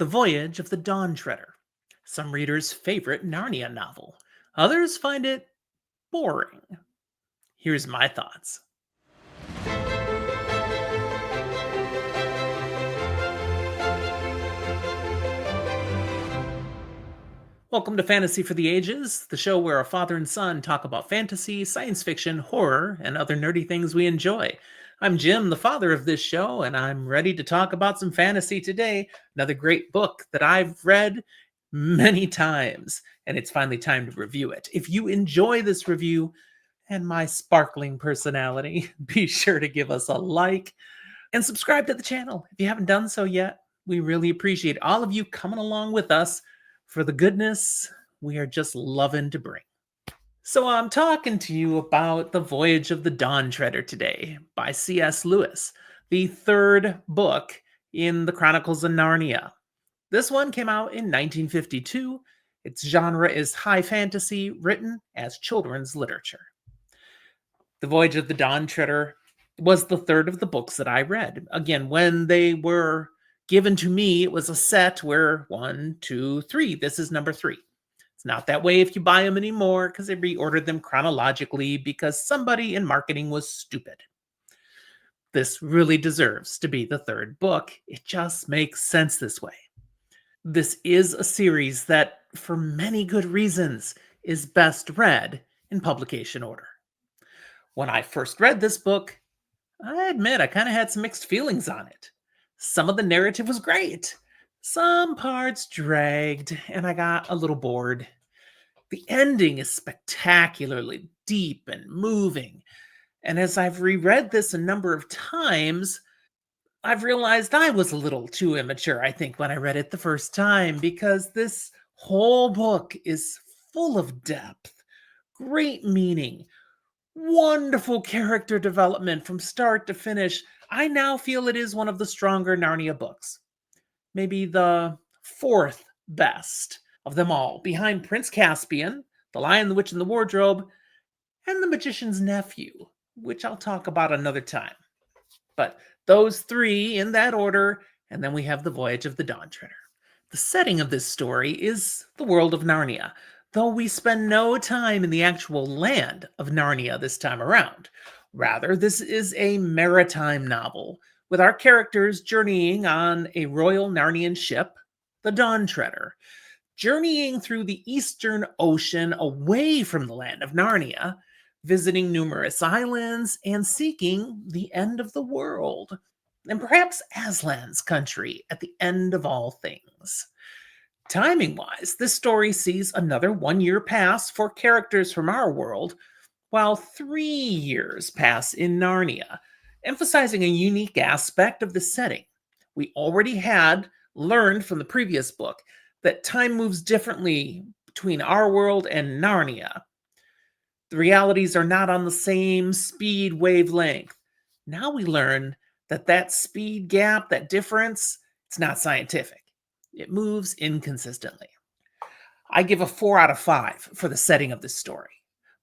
The Voyage of the Dawn Treader, some readers' favorite Narnia novel. Others find it boring. Here's my thoughts. Welcome to Fantasy for the Ages, the show where a father and son talk about fantasy, science fiction, horror, and other nerdy things we enjoy. I'm Jim, the father of this show, and I'm ready to talk about some fantasy today. Another great book that I've read many times, and it's finally time to review it. If you enjoy this review and my sparkling personality, be sure to give us a like and subscribe to the channel if you haven't done so yet. We really appreciate all of you coming along with us for the goodness we are just loving to bring. So I'm talking to you about The Voyage of the Dawn Treader today by C.S. Lewis, the third book in the Chronicles of Narnia. This one came out in 1952. Its genre is high fantasy, written as children's literature. The Voyage of the Dawn Treader was the third of the books that I read. Again, when they were given to me, it was a set where 1, 2, 3. This is number 3. It's not that way if you buy them anymore because they reordered them chronologically because somebody in marketing was stupid. This really deserves to be the third book. It just makes sense this way. This is a series that, for many good reasons, is best read in publication order. When I first read this book, I admit I kind of had some mixed feelings on it. Some of the narrative was great. Some parts dragged, and I got a little bored. The ending is spectacularly deep and moving. And as I've reread this a number of times, I've realized I was a little too immature, I think, when I read it the first time, because this whole book is full of depth, great meaning, wonderful character development from start to finish. I now feel it is one of the stronger Narnia books. Maybe the fourth best of them all, behind Prince Caspian, The Lion, the Witch, and the Wardrobe, and The Magician's Nephew, which I'll talk about another time. But those three in that order, and then we have The Voyage of the Dawn Treader. The setting of this story is the world of Narnia, though we spend no time in the actual land of Narnia this time around. Rather, this is a maritime novel, with our characters journeying on a royal Narnian ship, the Dawn Treader, journeying through the Eastern Ocean away from the land of Narnia, visiting numerous islands and seeking the end of the world, and perhaps Aslan's country at the end of all things. Timing-wise, this story sees another 1 year pass for characters from our world, while 3 years pass in Narnia, emphasizing a unique aspect of the setting. We already had learned from the previous book that time moves differently between our world and Narnia. The realities are not on the same speed wavelength. Now we learn that that speed gap, that difference, it's not scientific. It moves inconsistently. I give a 4 out of 5 for the setting of this story.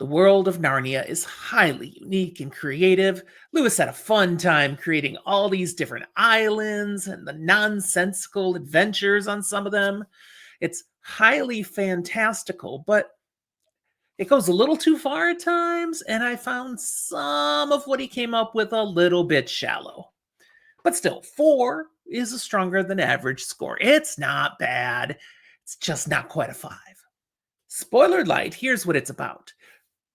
The world of Narnia is highly unique and creative. Lewis had a fun time creating all these different islands and the nonsensical adventures on some of them. It's highly fantastical, but it goes a little too far at times, and I found some of what he came up with a little bit shallow. But still, 4 is a stronger than average score. It's not bad. It's just not quite a 5. Spoiler-Lite, here's what it's about.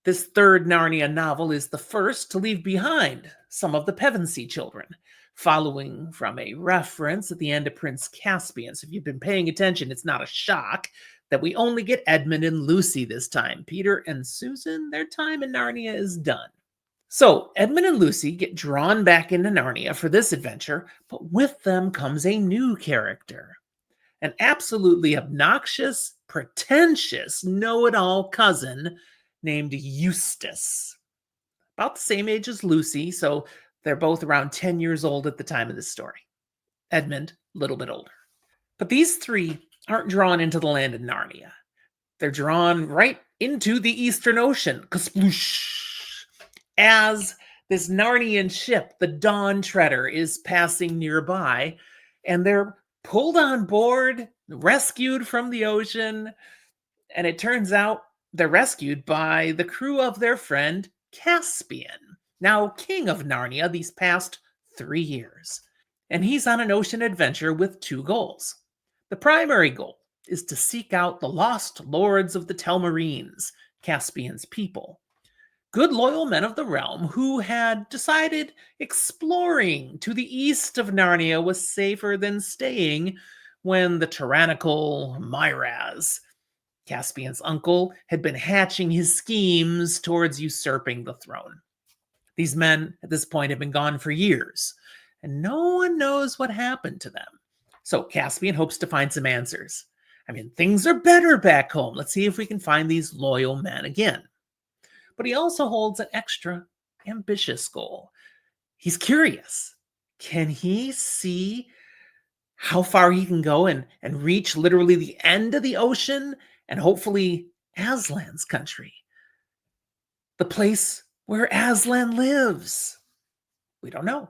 This third Narnia novel is the first to leave behind some of the Pevensey children, following from a reference at the end of Prince Caspian. So if you've been paying attention, it's not a shock that we only get Edmund and Lucy this time. Peter and Susan, their time in Narnia is done. So Edmund and Lucy get drawn back into Narnia for this adventure, but with them comes a new character. An absolutely obnoxious, pretentious, know-it-all cousin named Eustace. About the same age as Lucy, so they're both around 10 years old at the time of this story. Edmund, a little bit older. But these three aren't drawn into the land of Narnia. They're drawn right into the Eastern Ocean. Kasploosh! As this Narnian ship, the Dawn Treader, is passing nearby, and they're pulled on board, rescued from the ocean, and it turns out they're rescued by the crew of their friend Caspian, now king of Narnia these past 3 years. And he's on an ocean adventure with two goals. The primary goal is to seek out the lost lords of the Telmarines, Caspian's people. Good loyal men of the realm who had decided exploring to the east of Narnia was safer than staying when the tyrannical Myraz, Caspian's uncle, had been hatching his schemes towards usurping the throne. These men at this point have been gone for years, and no one knows what happened to them. So Caspian hopes to find some answers. I mean, things are better back home. Let's see if we can find these loyal men again. But he also holds an extra ambitious goal. He's curious. Can he see how far he can go and reach literally the end of the ocean and hopefully Aslan's country? The place where Aslan lives. We don't know.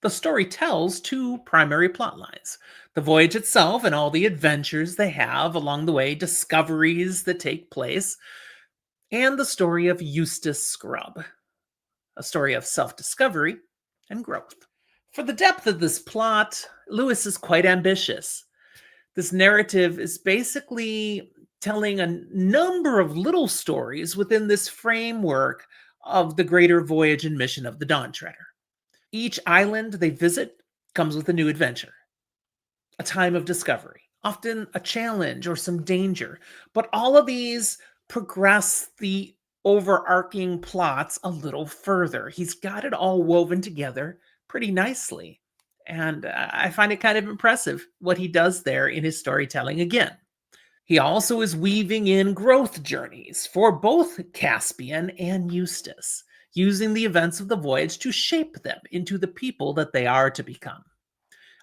The story tells two primary plot lines: the voyage itself and all the adventures they have along the way, discoveries that take place, and the story of Eustace Scrubb, a story of self-discovery and growth. For the depth of this plot, Lewis is quite ambitious. This narrative is basically telling a number of little stories within this framework of the greater voyage and mission of the Dawn Treader. Each island they visit comes with a new adventure, a time of discovery, often a challenge or some danger. But all of these progress the overarching plots a little further. He's got it all woven together pretty nicely. And I find it kind of impressive what he does there in his storytelling again. He also is weaving in growth journeys for both Caspian and Eustace, using the events of the voyage to shape them into the people that they are to become.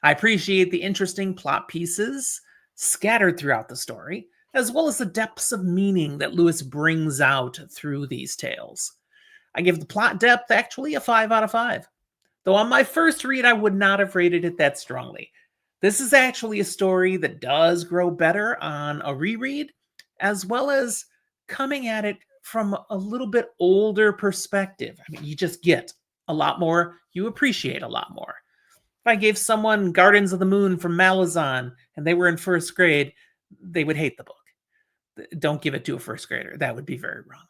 I appreciate the interesting plot pieces scattered throughout the story, as well as the depths of meaning that Lewis brings out through these tales. I give the plot depth actually a 5 out of 5. Though on my first read, I would not have rated it that strongly. This is actually a story that does grow better on a reread, as well as coming at it from a little bit older perspective. I mean, you just get a lot more, you appreciate a lot more. If I gave someone Gardens of the Moon from Malazan and they were in first grade, they would hate the book. Don't give it to a first grader. That would be very wrong.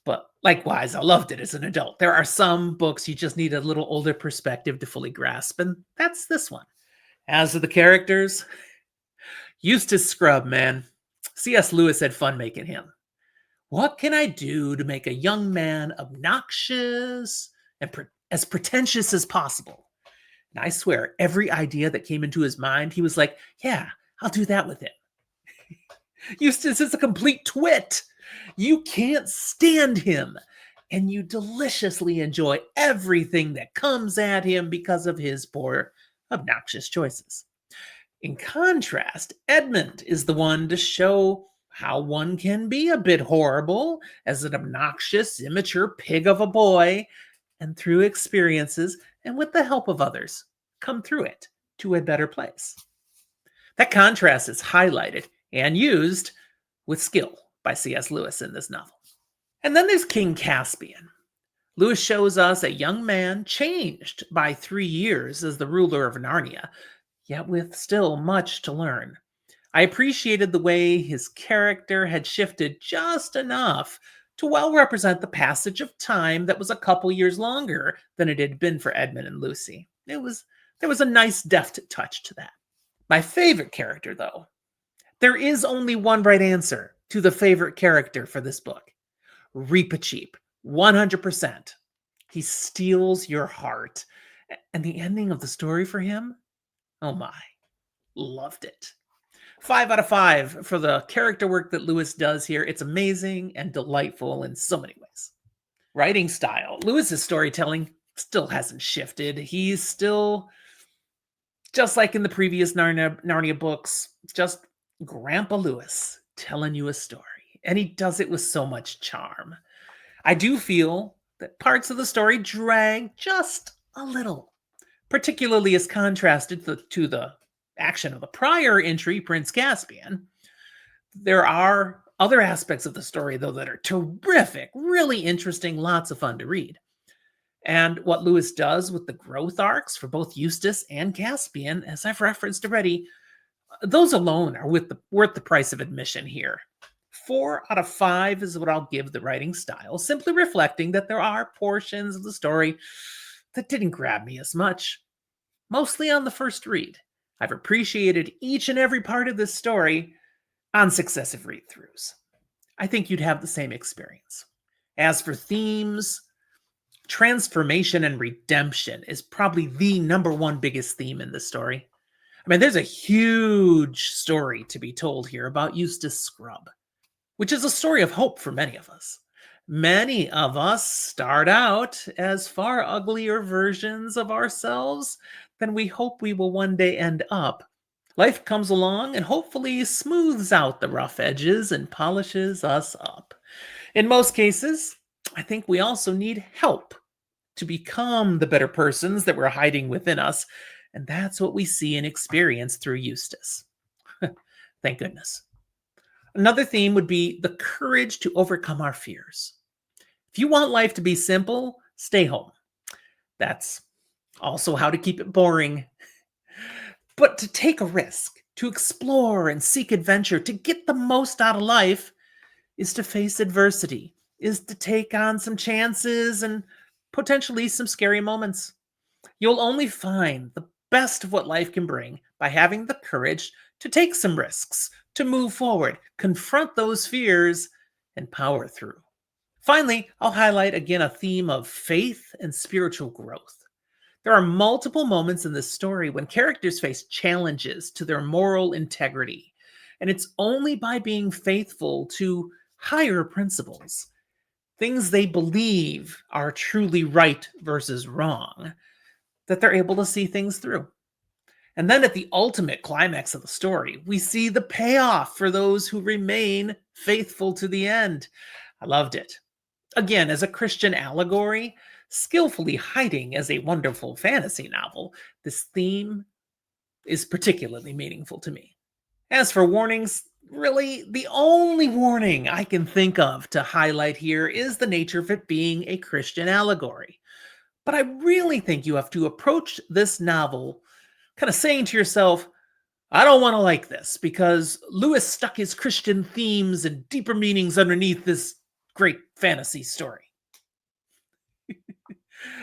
But likewise, I loved it as an adult. There are some books you just need a little older perspective to fully grasp, and that's this one. As for the characters, Eustace Scrubb, man. C.S. Lewis had fun making him. What can I do to make a young man obnoxious and as pretentious as possible? And I swear, every idea that came into his mind, he was like, yeah, I'll do that with him. Eustace is a complete twit. You can't stand him, and you deliciously enjoy everything that comes at him because of his poor, obnoxious choices. In contrast, Edmund is the one to show how one can be a bit horrible as an obnoxious, immature pig of a boy, and through experiences and with the help of others, come through it to a better place. That contrast is highlighted and used with skill by C.S. Lewis in this novel. And then there's King Caspian. Lewis shows us a young man changed by 3 years as the ruler of Narnia, yet with still much to learn. I appreciated the way his character had shifted just enough to well represent the passage of time that was a couple years longer than it had been for Edmund and Lucy. There was a nice deft touch to that. My favorite character, though, there is only one right answer to the favorite character for this book. Reepicheep, 100%. He steals your heart. And the ending of the story for him? Oh my, loved it. 5 out of 5 for the character work that Lewis does here. It's amazing and delightful in so many ways. Writing style. Lewis's storytelling still hasn't shifted. He's still, just like in the previous Narnia books, just Grandpa Lewis telling you a story. And he does it with so much charm. I do feel that parts of the story drag just a little, particularly as contrasted to the action of the prior entry, Prince Caspian. There are other aspects of the story, though, that are terrific, really interesting, lots of fun to read. And what Lewis does with the growth arcs for both Eustace and Caspian, as I've referenced already, those alone are worth the price of admission here. 4 out of 5 is what I'll give the writing style, simply reflecting that there are portions of the story that didn't grab me as much, mostly on the first read. I've appreciated each and every part of this story on successive read-throughs. I think you'd have the same experience. As for themes, transformation and redemption is probably the number one biggest theme in this story. I mean, there's a huge story to be told here about Eustace Scrubb, which is a story of hope for many of us. Many of us start out as far uglier versions of ourselves than we hope we will one day end up. Life comes along and hopefully smooths out the rough edges and polishes us up. In most cases, I think we also need help to become the better persons that we're hiding within us, and that's what we see and experience through Eustace. Thank goodness. Another theme would be the courage to overcome our fears. If you want life to be simple, stay home. That's also how to keep it boring. But to take a risk, to explore and seek adventure, to get the most out of life, is to face adversity, is to take on some chances and potentially some scary moments. You'll only find the best of what life can bring by having the courage to take some risks, to move forward, confront those fears, and power through. Finally, I'll highlight again a theme of faith and spiritual growth. There are multiple moments in this story when characters face challenges to their moral integrity, and it's only by being faithful to higher principles, things they believe are truly right versus wrong, that they're able to see things through. And then at the ultimate climax of the story, we see the payoff for those who remain faithful to the end. I loved it. Again, as a Christian allegory, skillfully hiding as a wonderful fantasy novel, this theme is particularly meaningful to me. As for warnings, really, the only warning I can think of to highlight here is the nature of it being a Christian allegory. But I really think you have to approach this novel kind of saying to yourself, I don't want to like this because Lewis stuck his Christian themes and deeper meanings underneath this great fantasy story.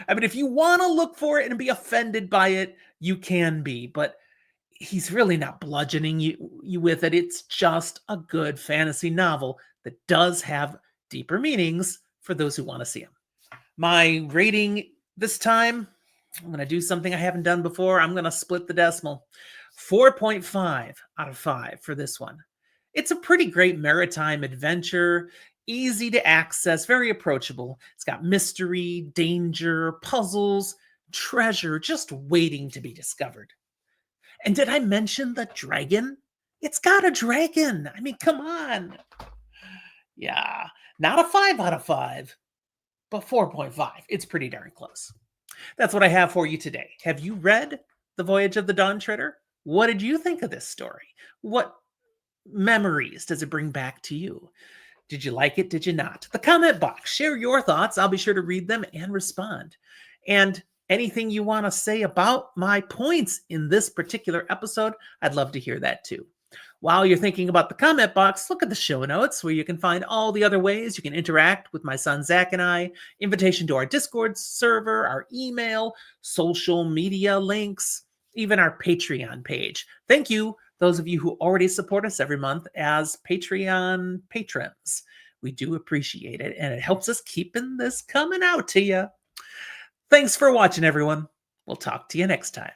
I mean, if you want to look for it and be offended by it, you can be, but he's really not bludgeoning you with it. It's just a good fantasy novel that does have deeper meanings for those who want to see them. My rating this time, I'm going to do something I haven't done before. I'm going to split the decimal. 4.5 out of 5 for this one. It's a pretty great maritime adventure, easy to access, very approachable. It's got mystery, danger, puzzles, treasure just waiting to be discovered. And did I mention the dragon? It's got a dragon. I mean, come on. Yeah, not a 5 out of 5, but 4.5. It's pretty darn close. That's what I have for you today. Have you read The Voyage of the Dawn Treader? What did you think of this story? What memories does it bring back to you? Did you like it? Did you not? The comment box, share your thoughts. I'll be sure to read them and respond. And anything you want to say about my points in this particular episode, I'd love to hear that too. While you're thinking about the comment box, look at the show notes where you can find all the other ways you can interact with my son Zach and I, invitation to our Discord server, our email, social media links, even our Patreon page. Thank you, those of you who already support us every month as Patreon patrons. We do appreciate it, and it helps us keeping this coming out to you. Thanks for watching, everyone. We'll talk to you next time.